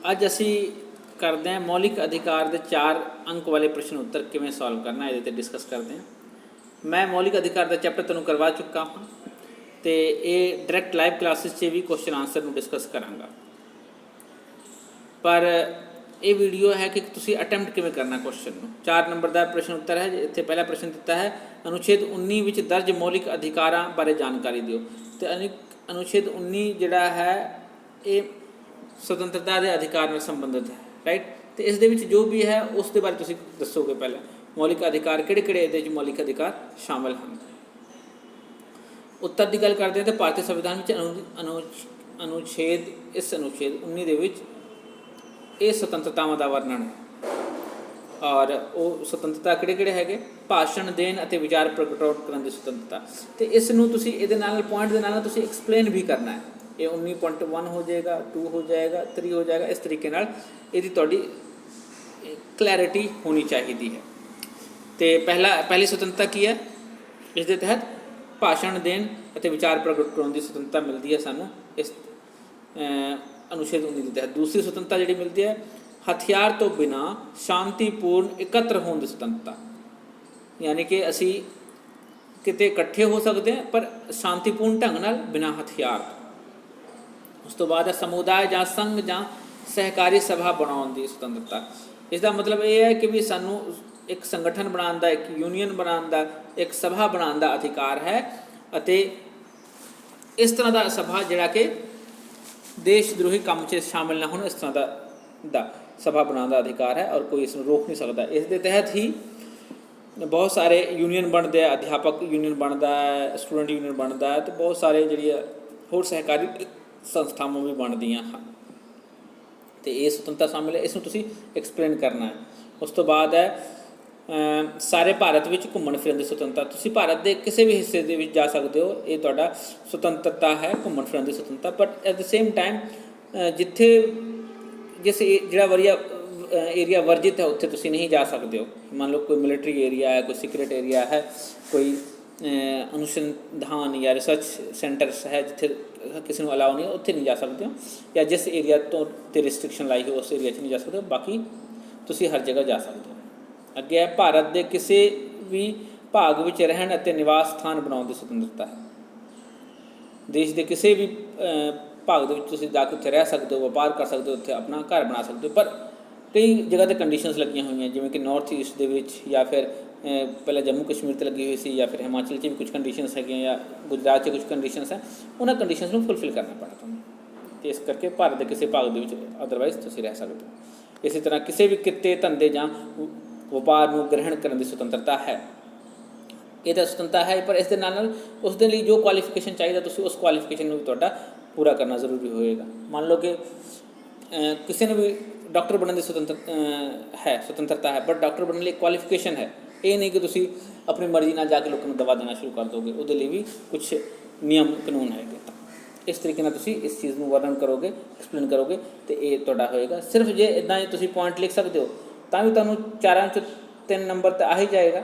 ਅੱਜ ਅਸੀਂ ਕਰਦੇ ਹਾਂ ਮੌਲਿਕ ਅਧਿਕਾਰ ਦੇ 4 ਅੰਕ ਵਾਲੇ ਪ੍ਰਸ਼ਨ ਉੱਤਰ ਕਿਵੇਂ ਸੋਲਵ ਕਰਨਾ, ਇਹਦੇ ਤੇ ਡਿਸਕਸ ਕਰਦੇ ਹਾਂ। ਮੈਂ ਮੌਲਿਕ ਅਧਿਕਾਰ ਦਾ ਚੈਪਟਰ ਤੁਹਾਨੂੰ ਕਰਵਾ ਚੁੱਕਾ ਹਾਂ ਤੇ ਇਹ ਡਾਇਰੈਕਟ ਲਾਈਵ ਕਲਾਸਿਸ 'ਚ ਵੀ ਕੁਐਸਚਨ ਆਨਸਰ ਨੂੰ ਡਿਸਕਸ ਕਰਾਂਗਾ। ਪਰ ਇਹ ਵੀਡੀਓ ਹੈ ਕਿ ਤੁਸੀਂ ਅਟੈਂਪਟ ਕਿਵੇਂ ਕਰਨਾ ਕੁਐਸਚਨ ਨੂੰ। 4 ਨੰਬਰ ਦਾ ਪ੍ਰਸ਼ਨ ਉੱਤਰ ਹੈ। ਇੱਥੇ ਪਹਿਲਾ ਪ੍ਰਸ਼ਨ ਦਿੱਤਾ ਹੈ, ਅਨੁਛੇਦ 19 ਵਿੱਚ ਦਰਜ ਮੌਲਿਕ ਅਧਿਕਾਰਾਂ ਬਾਰੇ ਜਾਣਕਾਰੀ ਦਿਓ। ਤੇ ਅਨੁਛੇਦ 19 ਜਿਹੜਾ ਹੈ ਇਹ ਸੁਤੰਤਰਤਾ ਦੇ ਅਧਿਕਾਰ ਨਾਲ ਸੰਬੰਧਿਤ ਹੈ, ਰਾਈਟ। ਤੇ ਇਸ ਦੇ ਵਿੱਚ ਜੋ ਵੀ ਹੈ ਉਸ ਦੇ ਬਾਰੇ ਤੁਸੀਂ ਦੱਸੋਗੇ। ਪਹਿਲਾਂ ਮੌਲਿਕ ਅਧਿਕਾਰ ਕਿਹੜੇ ਕਿਹੜੇ ਇਹਦੇ 'ਚ ਮੌਲਿਕ ਅਧਿਕਾਰ ਸ਼ਾਮਲ ਹਨ। ਉੱਤਰ ਦੀ ਗੱਲ ਕਰਦੇ ਹਾਂ ਤਾਂ ਭਾਰਤੀ ਸੰਵਿਧਾਨ ਵਿੱਚ ਅਨੁਛੇਦ 19 ਦੇ ਵਿੱਚ ਇਹ ਸੁਤੰਤਰਤਾਵਾਂ ਦਾ ਵਰਣਨ ਹੈ। ਔਰ ਉਹ ਸੁਤੰਤਰਤਾ ਕਿਹੜੇ ਕਿਹੜੇ ਹੈਗੇ? ਭਾਸ਼ਣ ਦੇਣ ਅਤੇ ਵਿਚਾਰ ਪ੍ਰਗਟਾਉ ਕਰਨ ਦੀ ਸੁਤੰਤਰਤਾ। ਤੇ ਇਸ ਨੂੰ ਤੁਸੀਂ ਇਹਦੇ ਨਾਲ ਪੁਆਇੰਟ ਦੇ ਨਾਲ ਤੁਸੀਂ ਐਕਸਪਲੇਨ ਵੀ ਕਰਨਾ ਹੈ। ਇਹ 19.1 ਹੋ ਜਾਏਗਾ, 2 ਹੋ ਜਾਏਗਾ, 3 ਹੋ ਜਾਏਗਾ। ਇਸ ਤਰੀਕੇ ਨਾਲ ਇਹਦੀ ਤੁਹਾਡੀ ਕਲੈਰਿਟੀ ਹੋਣੀ ਚਾਹੀਦੀ ਹੈ। ਤੇ ਪਹਿਲੀ ਸੁਤੰਤਰਤਾ ਕੀ ਹੈ? ਇਸ ਦੇ ਤਹਿਤ ਭਾਸ਼ਣ ਦੇਣ ਅਤੇ ਵਿਚਾਰ ਪ੍ਰਗਟ ਕਰਾਉਣ ਦੀ ਸੁਤੰਤਰਤਾ ਮਿਲਦੀ ਹੈ ਸਾਨੂੰ ਇਸ ਅਨੁਛੇਦ 19 ਦੇ ਤਹਿਤ। ਦੂਸਰੀ ਸੁਤੰਤਰਤਾ ਜਿਹੜੀ ਮਿਲਦੀ ਹੈ, ਹਥਿਆਰ ਤੋਂ ਬਿਨਾਂ ਸ਼ਾਂਤੀਪੂਰਨ ਇਕੱਤਰ ਹੋਣ ਦੀ ਸੁਤੰਤਰਤਾ। ਯਾਨੀ ਕਿ ਅਸੀਂ ਕਿਤੇ ਇਕੱਠੇ ਹੋ ਸਕਦੇ ਹਾਂ ਪਰ ਸ਼ਾਂਤੀਪੂਰਨ ਢੰਗ ਨਾਲ, ਬਿਨਾਂ ਹਥਿਆਰ। ਉਸ ਤੋਂ ਬਾਅਦ ਹੈ ਸਮੁਦਾਇ ਜਾਂ ਸੰਘ ਜਾਂ ਸਹਿਕਾਰੀ ਸਭਾ ਬਣਾਉਣ ਦੀ ਸੁਤੰਤਰਤਾ। ਇਸ ਦਾ ਮਤਲਬ ਇਹ ਹੈ ਕਿ ਵੀ ਸਾਨੂੰ ਇੱਕ ਸੰਗਠਨ ਬਣਾਉਣ ਦਾ, ਇੱਕ ਯੂਨੀਅਨ ਬਣਾਉਣ ਦਾ, ਇੱਕ ਸਭਾ ਬਣਾਉਣ ਦਾ ਅਧਿਕਾਰ ਹੈ। ਅਤੇ ਇਸ ਤਰ੍ਹਾਂ ਦਾ ਸਭਾ ਜਿਹੜਾ ਕਿ ਦੇਸ਼ ਦਰੋਹੀ ਕੰਮ 'ਚ ਸ਼ਾਮਿਲ ਨਾ ਹੋਣ, ਇਸ ਤਰ੍ਹਾਂ ਦਾ ਸਭਾ ਬਣਾਉਣ ਦਾ ਅਧਿਕਾਰ ਹੈ ਔਰ ਕੋਈ ਇਸ ਨੂੰ ਰੋਕ ਨਹੀਂ ਸਕਦਾ। ਇਸ ਦੇ ਤਹਿਤ ਹੀ ਬਹੁਤ ਸਾਰੇ ਯੂਨੀਅਨ ਬਣਦੇ ਆ, ਅਧਿਆਪਕ ਯੂਨੀਅਨ ਬਣਦਾ ਹੈ, ਸਟੂਡੈਂਟ ਯੂਨੀਅਨ ਬਣਦਾ ਹੈ, ਅਤੇ ਬਹੁਤ ਸਾਰੇ ਜਿਹੜੀ ਹੋਰ ਸਹਿਕਾਰੀ ਸੰਸਥਾਵਾਂ ਵੀ ਬਣਦੀਆਂ ਹਨ। ਅਤੇ ਇਹ ਸੁਤੰਤਰਤਾ ਸ਼ਾਮਿਲ ਹੈ। ਇਸ ਨੂੰ ਤੁਸੀਂ ਐਕਸਪਲੇਨ ਕਰਨਾ ਹੈ। ਉਸ ਤੋਂ ਬਾਅਦ ਹੈ ਸਾਰੇ ਭਾਰਤ ਵਿੱਚ ਘੁੰਮਣ ਫਿਰਨ ਦੀ ਸੁਤੰਤਰਤਾ। ਤੁਸੀਂ ਭਾਰਤ ਦੇ ਕਿਸੇ ਵੀ ਹਿੱਸੇ ਦੇ ਵਿੱਚ ਜਾ ਸਕਦੇ ਹੋ, ਇਹ ਤੁਹਾਡਾ ਸੁਤੰਤਰਤਾ ਹੈ, ਘੁੰਮਣ ਫਿਰਨ ਦੀ ਸੁਤੰਤਰਤਾ। But at the same time ਜਿਹੜਾ ਏਰੀਆ ਵਰਜਿਤ ਹੈ ਉੱਥੇ ਤੁਸੀਂ ਨਹੀਂ ਜਾ ਸਕਦੇ ਹੋ। ਮੰਨ ਲਓ ਕੋਈ ਮਿਲਟਰੀ ਏਰੀਆ ਹੈ, ਕੋਈ ਸੀਕਰੇਟ ਏਰੀਆ ਹੈ, ਕੋਈ ਅਨੁਸੰਧਾਨ ਜਾਂ ਰਿਸਰਚ ਸੈਂਟਰਸ ਹੈ ਜਿੱਥੇ ਕਿਸੇ ਨੂੰ ਅਲਾਓ ਨਹੀਂ, ਉੱਥੇ ਨਹੀਂ ਜਾ ਸਕਦੇ ਹੋ। ਜਾਂ ਜਿਸ ਏਰੀਆ ਤੋਂ ਤੇ ਰਿਸਟ੍ਰਿਕਸ਼ਨ ਲਾਈ ਹੋ ਉਸ ਏਰੀਆ 'ਚ ਨਹੀਂ ਜਾ ਸਕਦੇ ਹੋ, ਬਾਕੀ ਤੁਸੀਂ ਹਰ ਜਗ੍ਹਾ ਜਾ ਸਕਦੇ ਹੋ। ਅੱਗੇ ਹੈ ਭਾਰਤ ਦੇ ਕਿਸੇ ਵੀ ਭਾਗ ਵਿੱਚ ਰਹਿਣ ਅਤੇ ਨਿਵਾਸ ਸਥਾਨ ਬਣਾਉਣ ਦੀ ਸੁਤੰਤਰਤਾ ਹੈ। ਦੇਸ਼ ਦੇ ਕਿਸੇ ਵੀ ਭਾਗ ਦੇ ਵਿੱਚ ਤੁਸੀਂ ਜਾ ਕੇ ਉੱਥੇ ਰਹਿ ਸਕਦੇ ਹੋ, ਵਪਾਰ ਕਰ ਸਕਦੇ ਹੋ, ਉੱਥੇ ਆਪਣਾ ਘਰ ਬਣਾ ਸਕਦੇ ਹੋ। ਪਰ ਕਈ ਜਗ੍ਹਾ 'ਤੇ ਕੰਡੀਸ਼ਨਸ ਲੱਗੀਆਂ ਹੋਈਆਂ, ਜਿਵੇਂ ਕਿ ਨੌਰਥ ਈਸਟ ਦੇ ਵਿੱਚ, ਜਾਂ ਫਿਰ ਪਹਿਲਾਂ ਜੰਮੂ ਕਸ਼ਮੀਰ 'ਤੇ ਲੱਗੀ ਹੋਈ ਸੀ, ਜਾਂ ਫਿਰ ਹਿਮਾਚਲ 'ਚ ਵੀ ਕੁਝ ਕੰਡੀਸ਼ਨਸ ਹੈਗੀਆਂ, ਜਾਂ ਗੁਜਰਾਤ 'ਚ ਕੁਝ ਕੰਡੀਸ਼ਨਸ ਹੈ। ਉਹਨਾਂ ਕੰਡੀਸ਼ਨਸ ਨੂੰ ਫੁਲਫਿਲ ਕਰਨਾ ਪੈਣਾ ਤੁਹਾਨੂੰ। ਅਤੇ ਇਸ ਕਰਕੇ ਭਾਰਤ ਦੇ ਕਿਸੇ ਭਾਗ ਦੇ ਵਿੱਚ ਅਦਰਵਾਈਜ਼ ਤੁਸੀਂ ਰਹਿ ਸਕਦੇ ਹੋ। ਇਸੇ ਤਰ੍ਹਾਂ ਕਿਸੇ ਵੀ ਕਿੱਤੇ, ਧੰਦੇ ਜਾਂ ਵਪਾਰ ਨੂੰ ਗ੍ਰਹਿਣ ਕਰਨ ਦੀ ਸੁਤੰਤਰਤਾ ਹੈ। ਇਹ ਤਾਂ ਸੁਤੰਤਰਤਾ ਹੈ, ਪਰ ਇਸ ਦੇ ਨਾਲ ਉਸ ਦੇ ਲਈ ਜੋ ਕੁਆਲੀਫਿਕੇਸ਼ਨ ਚਾਹੀਦਾ, ਤੁਸੀਂ ਉਸ ਕੁਆਲੀਫਿਕੇਸ਼ਨ ਨੂੰ ਵੀ ਤੁਹਾਡਾ ਪੂਰਾ ਕਰਨਾ ਜ਼ਰੂਰੀ ਹੋਏਗਾ। ਮੰਨ ਲਓ ਕਿ ਕਿਸੇ ਨੂੰ ਵੀ ਡਾਕਟਰ ਬਣਨ ਦੀ ਸੁਤੰਤਰਤਾ ਹੈ, ਬਟ ਡਾਕਟਰ ਬਣਨ ਲਈ ਕੁਆਲੀਫਿਕੇਸ਼ਨ ਹੈ। ਇਹ ਨਹੀਂ ਕਿ ਤੁਸੀਂ ਆਪਣੀ ਮਰਜ਼ੀ ਨਾਲ ਜਾ ਕੇ ਲੋਕਾਂ ਨੂੰ ਦਵਾ ਦੇਣਾ ਸ਼ੁਰੂ ਕਰ ਦੋਗੇ। ਉਹਦੇ ਲਈ ਵੀ ਕੁਝ ਨਿਯਮ ਕਾਨੂੰਨ ਹੈਗੇ। ਇਸ ਤਰੀਕੇ ਨਾਲ ਤੁਸੀਂ ਇਸ ਚੀਜ਼ ਨੂੰ ਵਰਣਨ ਕਰੋਗੇ, ਐਕਸਪਲੇਨ ਕਰੋਗੇ, ਅਤੇ ਇਹ ਤੁਹਾਡਾ ਹੋਏਗਾ। ਸਿਰਫ ਜੇ ਇੱਦਾਂ ਹੀ ਤੁਸੀਂ ਪੁਆਇੰਟ ਲਿਖ ਸਕਦੇ ਹੋ ਤਾਂ ਵੀ ਤੁਹਾਨੂੰ 4 'ਚੋਂ 3 ਨੰਬਰ ਤਾਂ ਆ ਹੀ ਜਾਏਗਾ।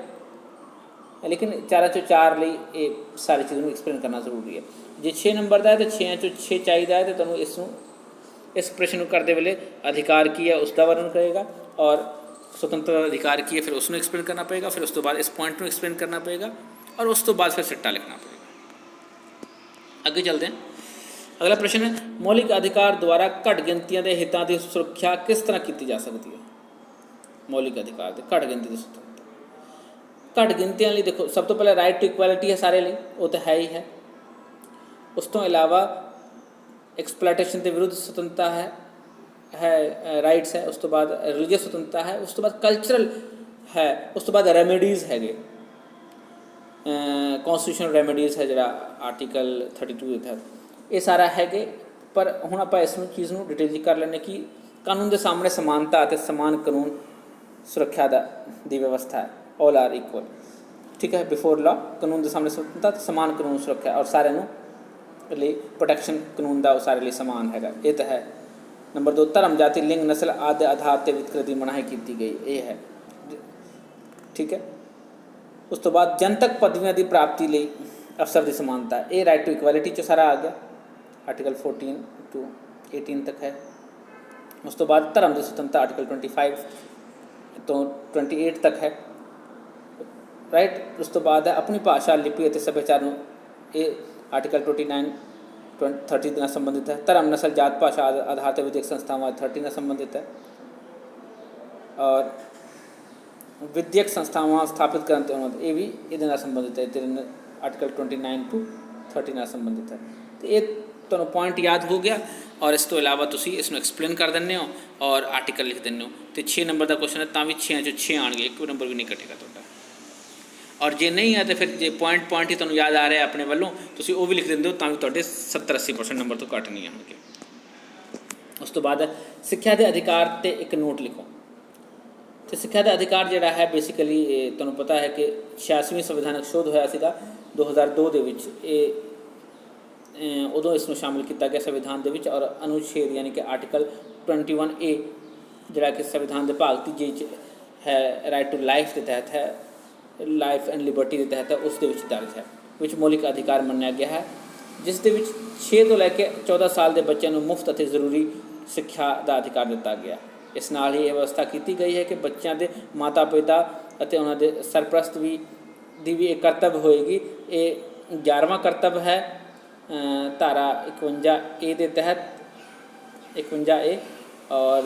ਲੇਕਿਨ 4 'ਚੋਂ 4 ਲਈ ਇਹ ਸਾਰੀ ਚੀਜ਼ ਨੂੰ ਐਕਸਪਲੇਨ ਕਰਨਾ ਜ਼ਰੂਰੀ ਹੈ। ਜੇ 6 ਨੰਬਰ ਦਾ ਹੈ ਤਾਂ 6 'ਚੋਂ 6 ਚਾਹੀਦਾ ਹੈ, ਤਾਂ ਤੁਹਾਨੂੰ ਇਸ ਪ੍ਰਸ਼ਨ ਨੂੰ ਕਰਦੇ ਵੇਲੇ ਅਧਿਕਾਰ ਕੀ ਹੈ ਉਸ ਦਾ ਵਰਣਨ ਕਰੇਗਾ, ਔਰ ਸੁਤੰਤਰਤਾ ਦਾ ਅਧਿਕਾਰ ਕੀ ਹੈ ਫਿਰ ਉਸ ਨੂੰ ਐਕਸਪਲੇਨ ਕਰਨਾ ਪਏਗਾ। ਫਿਰ ਉਸ ਤੋਂ ਬਾਅਦ ਇਸ ਪੁਆਇੰਟ ਨੂੰ ਐਕਸਪਲੇਨ ਕਰਨਾ ਪਏਗਾ, ਔਰ ਉਸ ਤੋਂ ਬਾਅਦ ਫਿਰ ਸਿੱਟਾ ਲਿਖਣਾ ਪਏਗਾ। ਅੱਗੇ ਚੱਲਦੇ हैं। अगला प्रश्न है, मौलिक अधिकार द्वारा घट गिनतियां के हितों की सुरक्षा किस तरह की जा सकती है? मौलिक अधिकार के घट गिनती की सुरक्षा, घट गिनतियां लिए देखो, सब तो पहले राइट टू इक्वैलिटी है सारे लिए, वो तो है ही है। उस तो इलावा एक्सप्लॉयटेशन के विरुद्ध स्वतंत्रता है राइट्स है। उस तो बाद रिलीजियस स्वतंत्रता है। उस तो बाद कल्चरल है। उस तो बाद रेमेडीज़ है, कॉन्स्टिट्यूशनल रेमेडीज़ है जो आर्टिकल 32 के तहत, ये सारा है। पर हुण आपां इस चीज़ को डिटेल कर लैंदे कि कानून के सामने समानता और समान कानून सुरक्षा की व्यवस्था है। ऑल आर इक्वल, ठीक है, बिफोर लॉ। कानून के सामने स्वतंत्रता, समान कानून सुरक्षा, और सारे लिए प्रोटैक्शन कानून का सारे लिए समान है। ये तो है। नंबर 2, धर्म, जाति, लिंग, नस्ल आदि आधार पर वितकरे की मनाही की गई, ये है, ठीक है। उस तो बाद जनतक पदवियों की प्राप्ति लिए अफसर की समानता, ये राइट टू इक्वैलिटी चो सारा आ गया। आर्टिकल 14 to 18 तक है। ਉਸ ਤੋਂ ਬਾਅਦ ਧਰਮ ਦੀ ਸੁਤੰਤਰਤਾ ਆਰਟੀਕਲ 25 ਤੋਂ 28 ਤੱਕ ਹੈ, ਰਾਈਟ। ਉਸ ਤੋਂ ਬਾਅਦ ਹੈ ਆਪਣੀ ਭਾਸ਼ਾ, ਲਿਪੀ ਅਤੇ ਸੱਭਿਆਚਾਰ ਨੂੰ, ਇਹ ਆਰਟੀਕਲ 29 30 ਨਾਲ ਸੰਬੰਧਿਤ ਹੈ। ਧਰਮ, ਨਸਲ, ਜਾਤ, ਭਾਸ਼ਾ ਆਧਾਰ ਤੇ ਵਿਦਿਅਕ ਸੰਸਥਾਵਾਂ 30 ਨਾਲ ਸੰਬੰਧਿਤ ਹੈ। ਔਰ ਵਿਦਿਅਕ ਸੰਸਥਾਵਾਂ ਸਥਾਪਿਤ ਕਰਨ ਤੇ ਉਹਨਾਂ ਇਹ ਵੀ ਇਹਦੇ ਨਾਲ ਸੰਬੰਧਿਤ ਹੈ, ਆਰਟੀਕਲ 29 to 30 ਨਾਲ ਸੰਬੰਧਿਤ ਹੈ। ਤੇ ਇਹ ਤੁਹਾਨੂੰ ਪੁਆਇੰਟ ਯਾਦ ਹੋ ਗਿਆ। ਔਰ ਇਸ ਤੋਂ ਇਲਾਵਾ ਤੁਸੀਂ ਇਸ ਨੂੰ ਐਕਸਪਲੇਨ ਕਰ ਦਿੰਦੇ ਹੋ ਔਰ ਆਰਟੀਕਲ ਲਿਖ ਦਿੰਦੇ ਹੋ। ਤੇ 6 ਨੰਬਰ ਦਾ ਕੁਐਸਚਨ ਹੈ ਤਾਂ ਵੀ 6 'ਚੋਂ 6 ਆਉਣਗੇ, ਇੱਕ ਵੀ ਨੰਬਰ ਵੀ ਨਹੀਂ ਘਟੇਗਾ ਤੁਹਾਡਾ। ਔਰ ਜੇ ਨਹੀਂ ਹੈ ਤਾਂ ਫਿਰ ਜੇ ਪੁਆਇੰਟ ਹੀ ਤੁਹਾਨੂੰ ਯਾਦ ਆ ਰਿਹਾ ਆਪਣੇ ਵੱਲੋਂ, ਤੁਸੀਂ ਉਹ ਵੀ ਲਿਖ ਦਿੰਦੇ ਹੋ ਤਾਂ ਵੀ ਤੁਹਾਡੇ 70-80% ਨੰਬਰ ਤੋਂ ਘੱਟ ਨਹੀਂ ਆਉਣਗੇ। ਉਸ ਤੋਂ ਬਾਅਦ ਸਿੱਖਿਆ ਦੇ ਅਧਿਕਾਰ ਤੇ ਇੱਕ ਨੋਟ ਲਿਖੋ। ਤੇ ਸਿੱਖਿਆ ਦਾ ਅਧਿਕਾਰ ਜਿਹੜਾ ਹੈ ਬੇਸਿਕਲੀ ਤੁਹਾਨੂੰ ਪਤਾ ਹੈ ਕਿ 86ਵੀਂ ਸੰਵਿਧਾਨਕ ਸੋਧ ਹੋਇਆ ਸੀਗਾ 2002 ਦੇ ਵਿੱਚ। ਇਹ ਉਦੋਂ ਇਸ ਨੂੰ ਸ਼ਾਮਿਲ ਕੀਤਾ ਗਿਆ ਸੰਵਿਧਾਨ ਦੇ ਵਿੱਚ। ਔਰ ਅਨੁਛੇਦ ਯਾਨੀ ਕਿ ਆਰਟੀਕਲ 21A ਜਿਹੜਾ ਕਿ ਸੰਵਿਧਾਨ ਦੇ ਭਾਗ 3 'ਚ ਹੈ, ਰਾਈਟ ਟੂ ਲਾਈਫ ਦੇ ਤਹਿਤ ਹੈ, ਲਾਈਫ ਐਂਡ ਲਿਬਰਟੀ ਦੇ ਤਹਿਤ ਹੈ, ਉਸ ਦੇ ਵਿੱਚ ਦਰਜ ਹੈ, ਵਿੱਚ ਮੌਲਿਕ ਅਧਿਕਾਰ ਮੰਨਿਆ ਗਿਆ ਹੈ, ਜਿਸ ਦੇ ਵਿੱਚ 6 ਤੋਂ ਲੈ ਕੇ 14 ਸਾਲ ਦੇ ਬੱਚਿਆਂ ਨੂੰ ਮੁਫਤ ਅਤੇ ਜ਼ਰੂਰੀ ਸਿੱਖਿਆ ਦਾ ਅਧਿਕਾਰ ਦਿੱਤਾ ਗਿਆ। ਇਸ ਨਾਲ ਹੀ ਇਹ ਵਿਵਸਥਾ ਕੀਤੀ ਗਈ ਹੈ ਕਿ ਬੱਚਿਆਂ ਦੇ ਮਾਤਾ ਪਿਤਾ ਅਤੇ ਉਹਨਾਂ ਦੇ ਸਰਪ੍ਰਸਤ ਦੀ ਵੀ ਇਹ ਕਰਤੱਵ ਹੋਏਗੀ। ਇਹ 11ਵਾਂ ਕਰਤੱਵ ਹੈ ਧਾਰਾ 51A ਦੇ ਤਹਿਤ, 51A। ਔਰ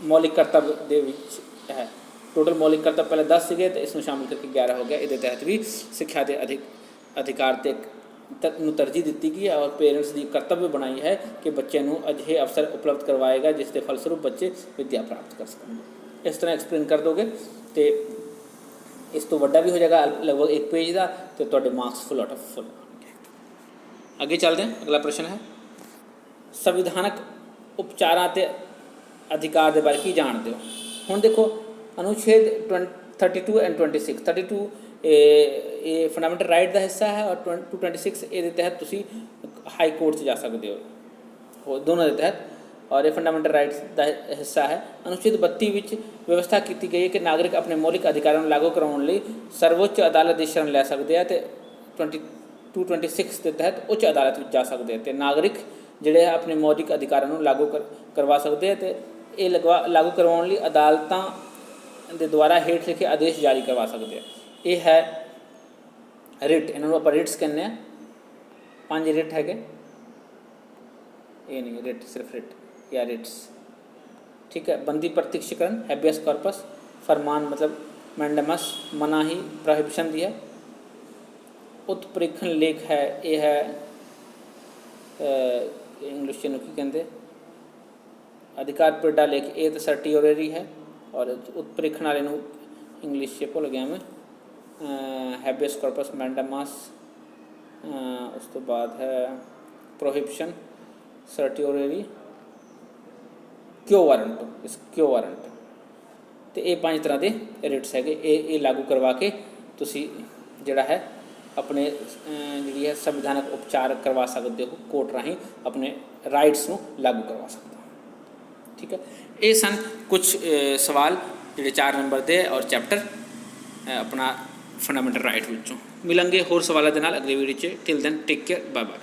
ਮੌਲਿਕ ਕਰਤੱਵ ਦੇ ਵਿੱਚ ਹੈ। ਟੋਟਲ ਮੌਲਿਕ ਕਰਤੱਵ ਪਹਿਲੇ 10 ਸੀਗੇ ਅਤੇ ਇਸ ਨੂੰ ਸ਼ਾਮਿਲ ਕਰਕੇ 11 ਹੋ ਗਿਆ। ਇਹਦੇ ਤਹਿਤ ਵੀ ਸਿੱਖਿਆ ਦੇ ਅਧਿਕਾਰ ਤੇ ਨੂੰ ਤਰਜੀਹ ਦਿੱਤੀ ਗਈ ਹੈ। ਔਰ ਪੇਰੈਂਟਸ ਦੀ ਕਰਤੱਵ ਬਣਾਈ ਹੈ ਕਿ ਬੱਚਿਆਂ ਨੂੰ ਅਜਿਹੇ ਅਵਸਰ ਉਪਲਬਧ ਕਰਵਾਏਗਾ ਜਿਸ ਦੇ ਫਲਸਰੂਪ ਬੱਚੇ ਵਿੱਦਿਆ ਪ੍ਰਾਪਤ ਕਰ ਸਕਣ। ਇਸ ਤਰ੍ਹਾਂ ਐਕਸਪਲੇਨ ਕਰ ਦੋਗੇ ਤੇ ਇਸ ਤੋਂ ਵੱਡਾ ਵੀ ਹੋ ਜਾਏਗਾ ਲਗਭਗ 1 ਪੇਜ ਦਾ, ਤੇ ਤੁਹਾਡੇ ਮਾਰਕਸ ਫੁੱਲ ਆਊਟ ਆਫ ਫੁੱਲ। ਅੱਗੇ ਚੱਲਦੇ ਹਾਂ। ਅਗਲਾ ਪ੍ਰਸ਼ਨ ਹੈ ਸੰਵਿਧਾਨਕ ਉਪਚਾਰਾਂ ਤੇ ਅਧਿਕਾਰ ਦੇ ਬਾਰੇ ਕੀ ਜਾਣਦੇ ਹੋ। ਹੁਣ ਦੇਖੋ ਅਨੁਛੇਦ 32 ਐਂਡ 26। 32 ਇਹ ਫੰਡਾਮੈਂਟਲ ਰਾਈਟ ਦਾ ਹਿੱਸਾ ਹੈ ਔਰ 226 ਇਹਦੇ ਤਹਿਤ ਤੁਸੀਂ ਹਾਈ ਕੋਰਟ 'ਚ ਜਾ ਸਕਦੇ ਹੋ, ਦੋਨਾਂ ਦੇ ਤਹਿਤ। ਔਰ ਇਹ ਫੰਡਾਮੈਂਟਲ ਰਾਈਟਸ ਦਾ ਹਿੱਸਾ ਹੈ। ਅਨੁਛੇਦ 32 ਵਿੱਚ ਵਿਵਸਥਾ ਕੀਤੀ ਗਈ ਹੈ ਕਿ ਨਾਗਰਿਕ ਆਪਣੇ ਮੌਲਿਕ ਅਧਿਕਾਰਾਂ ਨੂੰ ਲਾਗੂ ਕਰਵਾਉਣ ਲਈ ਸਰਵਉੱਚ ਅਦਾਲਤ ਦੀ ਸ਼ਰਨ ਲੈ ਸਕਦੇ ਆ ਅਤੇ 226 ਦੇ ਤਹਿਤ ਉੱਚ ਅਦਾਲਤ ਵਿੱਚ ਜਾ ਸਕਦੇ ਆ। ਅਤੇ ਨਾਗਰਿਕ ਜਿਹੜੇ ਆ ਆਪਣੇ ਮੌਲਿਕ ਅਧਿਕਾਰਾਂ ਨੂੰ ਲਾਗੂ ਕਰਵਾ ਸਕਦੇ ਆ ਅਤੇ ਇਹ ਲਾਗੂ ਕਰਵਾਉਣ ਲਈ ਅਦਾਲਤਾਂ ਦੇ ਦੁਆਰਾ ਹੇਠ ਲਿਖੇ ਆਦੇਸ਼ ਜਾਰੀ ਕਰਵਾ ਸਕਦੇ ਆ। ਇਹ ਹੈ ਰਿਟ, ਇਹਨਾਂ ਨੂੰ ਆਪਾਂ ਰਿਟਸ ਕਹਿੰਦੇ ਹਾਂ। 5 ਰਿਟ ਹੈਗੇ, ਇਹ ਨਹੀਂ ਰਿਟ, ਸਿਰਫ ਰਿਟ ਜਾਂ ਰਿਟਸ, ਠੀਕ ਹੈ। ਬੰਦੀ ਪ੍ਰਤੀਕਸ਼ਕਰਨ, ਹੈਬੀਅਸ ਕਾਰਪਸ, ਫਰਮਾਨ ਮਤਲਬ ਮੈਂਡੇਮਸ, ਮਨਾਹੀ ਪ੍ਰੋਹਿਬਿਸ਼ਨ ਦੀ ਹੈ। ਉਤਪ੍ਰੇਖਣ ਲੇਖ ਹੈ, ਇਹ ਹੈ ਇੰਗਲਿਸ਼ 'ਚ ਨੂੰ ਕੀ ਕਹਿੰਦੇ, ਅਧਿਕਾਰ ਪਿਰਡਾ ਲੇਖ, ਇਹ ਤਾਂ ਸਰਟੀਓਰਰੀ ਹੈ। ਔਰ ਉਤਪ੍ਰੇਖਣ ਵਾਲੇ ਨੂੰ ਇੰਗਲਿਸ਼ 'ਚ ਭੁੱਲ ਗਿਆ ਮੈਂ, ਹੈਬੀਅਸ ਕਾਰਪਸ, ਮੈਂਡੇਮਸ, ਉਸ ਤੋਂ ਬਾਅਦ ਹੈ ਪ੍ਰੋਹਿਬਿਸ਼ਨ, ਸਰਟੀਓਰਰੀ, ਕਿਉ ਵਾਰੰਟ, ਇਸ ਕਿਉ ਵਾਰੰਟ। ਅਤੇ ਇਹ 5 ਤਰ੍ਹਾਂ ਦੇ ਰਿਟਸ ਹੈਗੇ। ਇਹ ਲਾਗੂ ਕਰਵਾ ਕੇ ਤੁਸੀਂ ਜਿਹੜਾ ਹੈ ਆਪਣੇ ਜਿਹੜੀ ਹੈ ਸੰਵਿਧਾਨਕ ਉਪਚਾਰ ਕਰਵਾ ਸਕਦੇ ਹੋ, ਕੋਰਟ ਰਾਹੀਂ ਆਪਣੇ ਰਾਈਟਸ ਨੂੰ ਲਾਗੂ ਕਰਵਾ ਸਕਦੇ ਹੋ, ਠੀਕ ਹੈ। ਇਹ ਸਨ ਕੁਝ ਸਵਾਲ ਜਿਹੜੇ 4 ਨੰਬਰ ਦੇ ਔਰ ਚੈਪਟਰ ਆਪਣਾ ਫੰਡਾਮੈਂਟਲ ਰਾਈਟ ਵਿੱਚੋਂ। ਮਿਲਾਂਗੇ ਹੋਰ ਸਵਾਲਾਂ ਦੇ ਨਾਲ ਅਗਲੀ ਵੀਡੀਓ 'ਚ। Till then take care, bye bye.